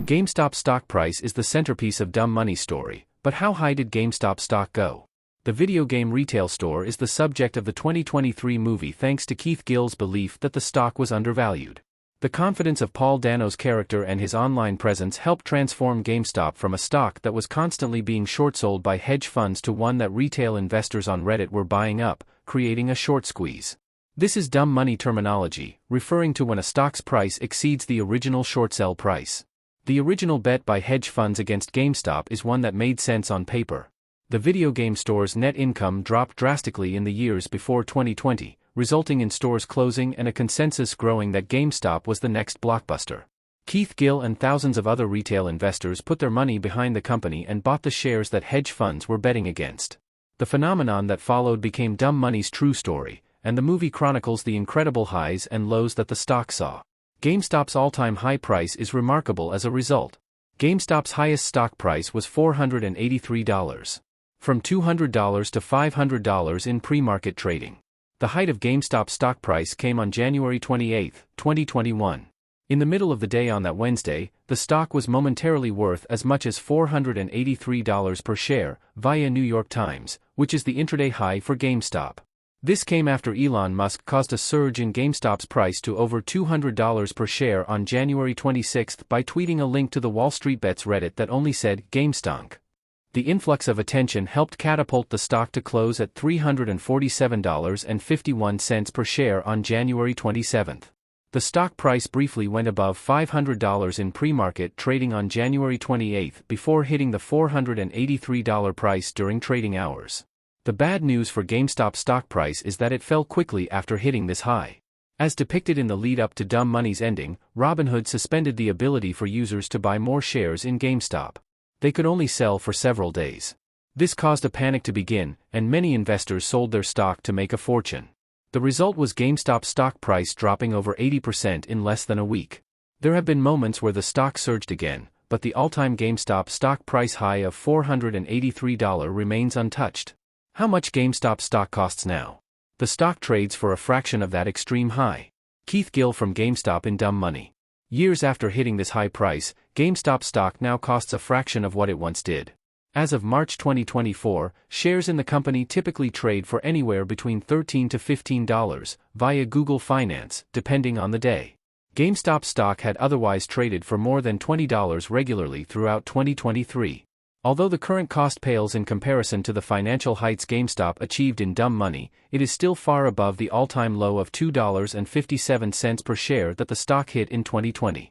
GameStop stock price is the centerpiece of Dumb Money's story, but how high did GameStop stock go? The video game retail store is the subject of the 2023 movie thanks to Keith Gill's belief that the stock was undervalued. The confidence of Paul Dano's character and his online presence helped transform GameStop from a stock that was constantly being short-sold by hedge funds to one that retail investors on Reddit were buying up, creating a short squeeze. This is dumb money terminology, referring to when a stock's price exceeds the original short sell price. The original bet by hedge funds against GameStop is one that made sense on paper. The video game store's net income dropped drastically in the years before 2020, resulting in stores closing and a consensus growing that GameStop was the next blockbuster. Keith Gill and thousands of other retail investors put their money behind the company and bought the shares that hedge funds were betting against. The phenomenon that followed became Dumb Money's true story, and the movie chronicles the incredible highs and lows that the stock saw. GameStop's all-time high price is remarkable as a result. GameStop's highest stock price was $483. From $200 to $500 in pre-market trading. The height of GameStop's stock price came on January 28, 2021. In the middle of the day on that Wednesday, the stock was momentarily worth as much as $483 per share, via New York Times, which is the intraday high for GameStop. This came after Elon Musk caused a surge in GameStop's price to over $200 per share on January 26 by tweeting a link to the Wall Street Bets Reddit that only said, GameStonk. The influx of attention helped catapult the stock to close at $347.51 per share on January 27. The stock price briefly went above $500 in pre-market trading on January 28 before hitting the $483 price during trading hours. The bad news for GameStop's stock price is that it fell quickly after hitting this high. As depicted in the lead-up to Dumb Money's ending, Robinhood suspended the ability for users to buy more shares in GameStop. They could only sell for several days. This caused a panic to begin, and many investors sold their stock to make a fortune. The result was GameStop's stock price dropping over 80% in less than a week. There have been moments where the stock surged again, but the all-time GameStop stock price high of $483 remains untouched. How much GameStop stock costs now? The stock trades for a fraction of that extreme high. Keith Gill from GameStop in Dumb Money. Years after hitting this high price, GameStop stock now costs a fraction of what it once did. As of March 2024, shares in the company typically trade for anywhere between $13 to $15, via Google Finance, depending on the day. GameStop stock had otherwise traded for more than $20 regularly throughout 2023. Although the current cost pales in comparison to the financial heights GameStop achieved in Dumb Money, it is still far above the all-time low of $2.57 per share that the stock hit in 2020.